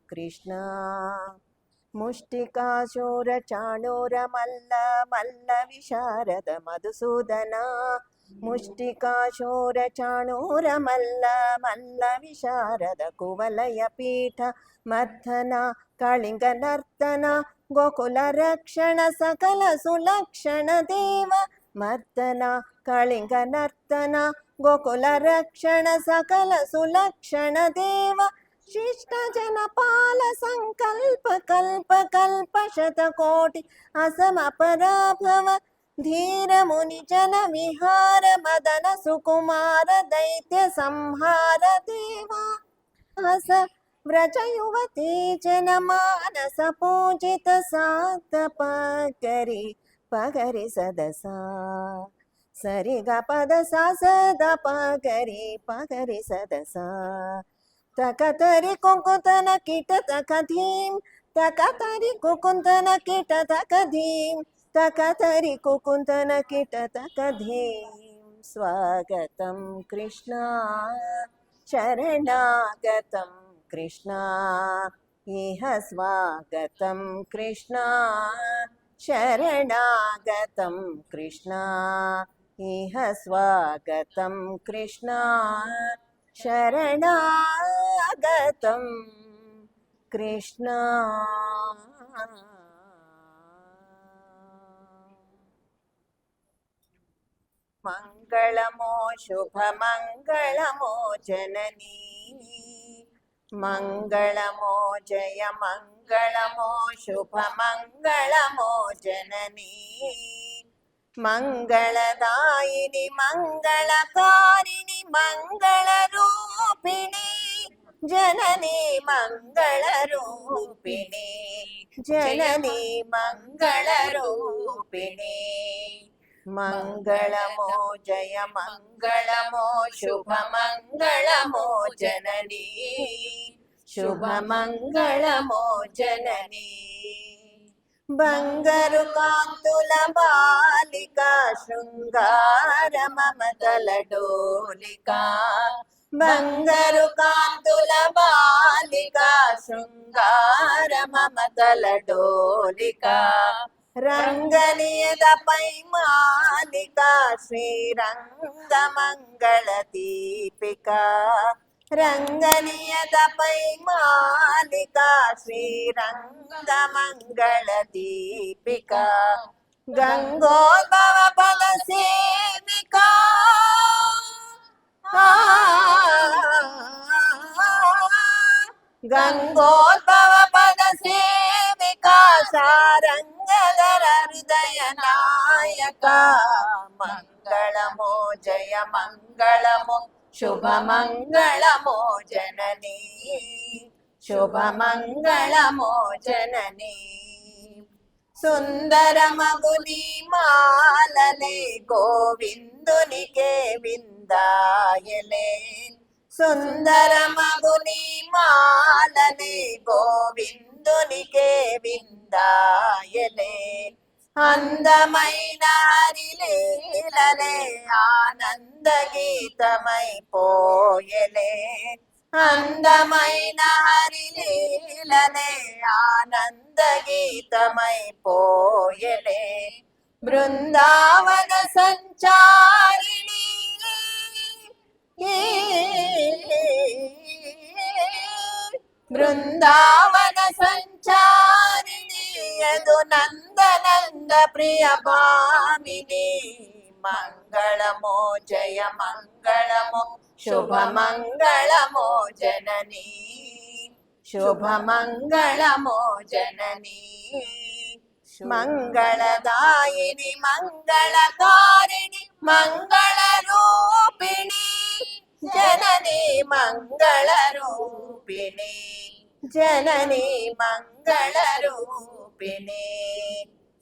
కృష్ణ ముష్టికాశూరచాణూరమల్ల మల్ల విశారద మధుసూదన ముష్టికాశూరచాణూరమల్ల మల్ల విశారద కువలయ పీఠ మర్ధన కళింగ నర్తన గోకుల రక్షణ సకల సులక్షణ దేవ మర్దన కళింగ నర్తన గోకుల రక్షణ సకల సులక్షణ దేవ शिष्ट जन पाल संकल्प कल्प कल्प शतकोटि असम पराभव धीर मुनि जन विहार मदन सुकुमार दैत्य संहार देवा हस व्रज युवती जन मानस पूजित सात पगरि पगरि सदसा सरि ग पद सा सद पगरि पगरि सदसा तकतरि कुकुतन कीट तकधीं तकतरि कुकुतन कीट तकधीं तकतरि कुकुतन कीट तकधीं स्वागतं कृष्णा शरणागतं कृष्णा इह स्वागतं कृष्णा शरणागतं कृष्णा इह स्वागतं कृष्णा शरणागतं कृष्ण मंगलमो शुभ मंगलमो जननी मंगलमो जय मंगलमो शुभ मंगलमो जननी मंगलदायिनी मंगलकारिणी मंगलरूपिणी जननी मंगलरूपिणी जननी मंगलरूपिणी मंगलमो जय मंगलमो शुभ मंगलमो जननी शुभ मंगलमो जननी బంగారు కాంతుల బాలిక శృంగార మమతల డోలిక బంగారు కాంతుల బాలిక శృంగార మమతల డోలిక రంగనియదపై మాలిక శ్రీరంగ మంగళ దీపిక రంగనియదపై మాలిక శ్రీరంగ మంగళ దీపిక గంగోద్భవ పద సేవిక గంగోద్భవ పద సేవిక సారంగధర హృదయ నాయక మంగళమో జయ మంగళమో शुभ मंगलमो जननी शुभ मंगलमो जननी सुंदर मगुनी मालले गोविंदुनिके विंदायले सुंदर मगुनी मालले गोविंदुनिके विंदायले అందమైన హరిలీలలే ఆనంద గీతమై పోయలే అందమైన హరిలీలలే ఆనంద గీతమై పోయలే బృందావన సంచారిణి బృందావన సంచారిణి యదు నందనంద ప్రియ భామిని మంగళమో జయ మంగళమో శుభ మంగళమో జననీ శుభమంగళమో జననీ మంగళదాయిని మంగళకారిణి మంగళరూపిణి జననీ మంగళరూపిణి జననీ మంగళరూపిణి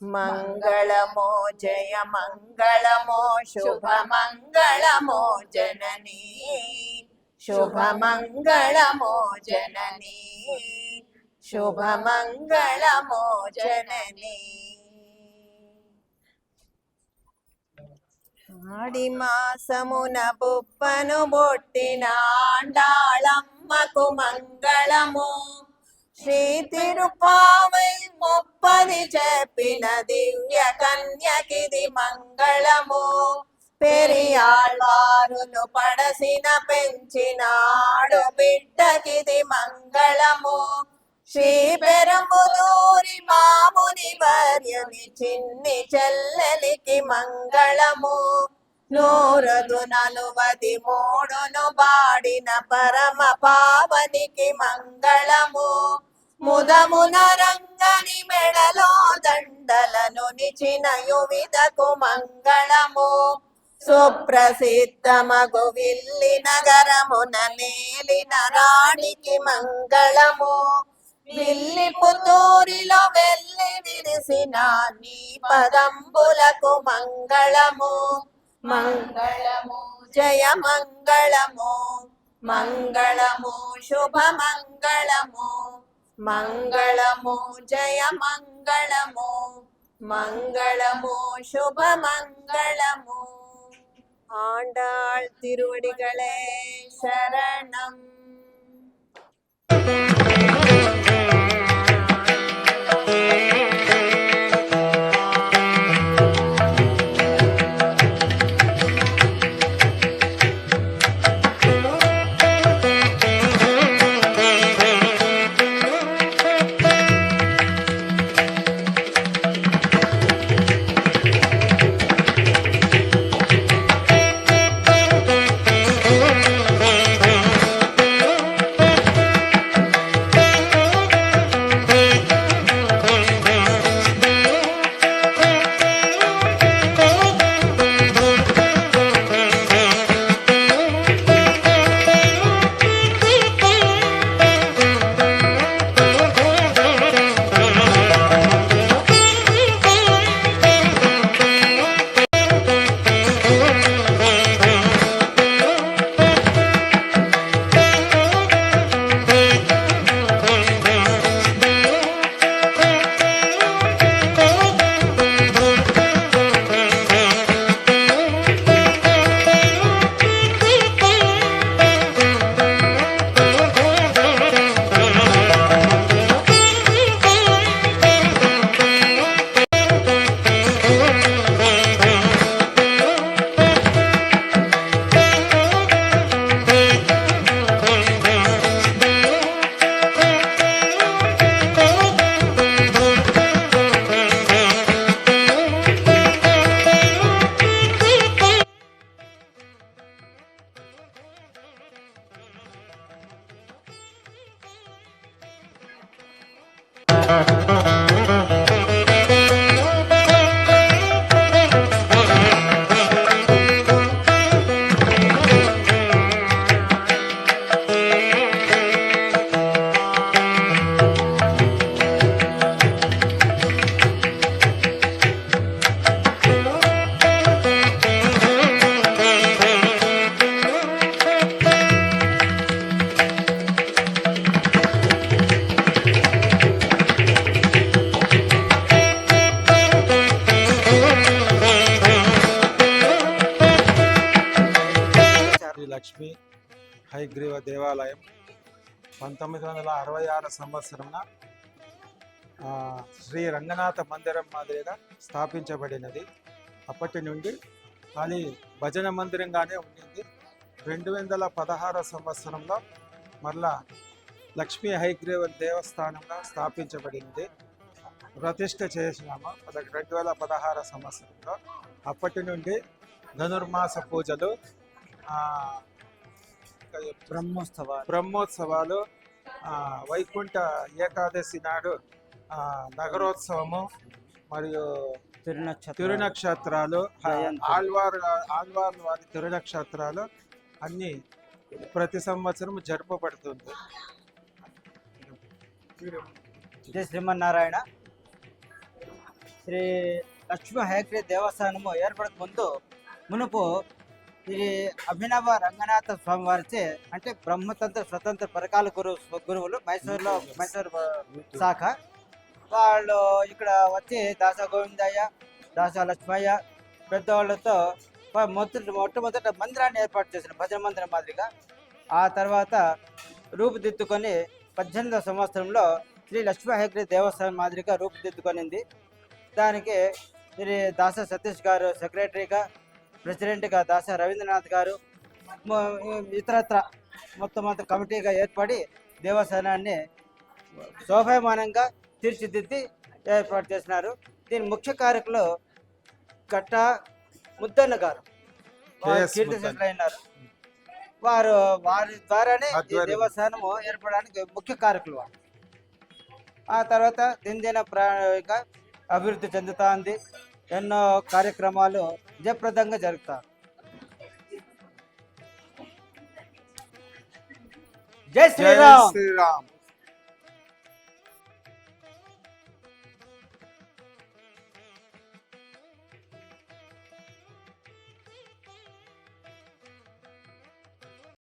మంగళమో జయ మంగళమో శుభమంగళమో జననీ శుభమంగళమో జననీ శుభమంగళమో జననీ ఆడి మాసమున బొప్పను బొట్టిన ఆండాళమ్మకు మంగళము శ్రీ తిరుపావై ముప్పది చెప్పిన దివ్య కన్యకిది మంగళము పెరియాళ్వారును పడసిన పెంచినాడు బిడ్డకిది మంగళము శ్రీ పెరంబుదూరి మాముని వర్యుని చిన్ని చెల్లెలికి మంగళము నూరదు నలువది మూడును బాడిన పరమ పావనికి మంగళము ముదమున రంగని మెడలో దండలను నిచిన యువిదకు మంగళము సుప్రసిద్ధమగు విల్లి నగరమున నేలిన రాణికి మంగళము విల్లి పుత్తూరిలో వెళ్ళి విరిసిన నీ పదంబులకు మంగళము మంగళము జయ మంగళము మంగళము శుభమంగళము మంగళము జయ మంగళము మంగళము శుభమంగళము ஆண்டாள் திருவடிகளே சரணம். లక్ష్మీ హయగ్రీవ దేవాలయం 1966 సంవత్సరంలో శ్రీ రంగనాథ మందిరం మాదిరిగా స్థాపించబడినది. అప్పటి నుండి అది భజన మందిరంగానే ఉండింది. 2016 సంవత్సరంలో మళ్ళా లక్ష్మీ హయగ్రీవ దేవస్థానంగా స్థాపించబడింది. ప్రతిష్ఠ చేసినాము 2016 సంవత్సరంలో. అప్పటి నుండి ధనుర్మాస పూజలు, బ్రహ్మోత్సవాలు, వైకుంఠ ఏకాదశి నాడు నగరోత్సవము మరియు తిరునక్షత్రాలు, ఆళ్వార్ వారి తిరునక్షత్రాలు అన్ని ప్రతి సంవత్సరం జరపబడుతుంది. జై శ్రీమన్నారాయణ. శ్రీ లక్ష్మీ హయగ్రీవ దేవస్థానము ఏర్పడక ముందు మునుపు ఇది అభినవ రంగనాథ స్వామి వారిచే, అంటే బ్రహ్మతంత్ర స్వతంత్ర పరకాల గురువులు మైసూర్ శాఖ వాళ్ళు ఇక్కడ వచ్చి దాస గోవిందయ్య, దాస లక్ష్మయ్య పెద్దవాళ్ళతో మొట్టమొదట మందిరాన్ని ఏర్పాటు చేసిన భజన మందిరం మాదిరిగా. ఆ తర్వాత రూపుదిద్దుకొని 18వ సంవత్సరంలో శ్రీ లక్ష్మీ హయగ్రీవ దేవస్థానం మాదిరిగా రూపుదిద్దుకొనింది. దానికి శ్రీ దాస సతీష్ గారు సెక్రటరీగా, ప్రెసిడెంట్గా దాస రవీంద్రనాథ్ గారు, ఇతరత్ర మొత్తం కమిటీగా ఏర్పడి దేవస్థానాన్ని శోభాయమానంగా తీర్చిదిద్ది ఏర్పాటు చేసినారు. దీని ముఖ్య కారకులు గట్ట ముద్దన్న గారు, కీర్తిశేషులు అయినారు. వారి ద్వారానే ఈ దేవస్థానము ఏర్పడడానికి ముఖ్య కారకులు వారు. ఆ తర్వాత దినదిన అభివృద్ధి చెందుతుంది. ఎన్నో కార్యక్రమాలు జయప్రదంగా జరుగుతాయి. జై శ్రీరామ్.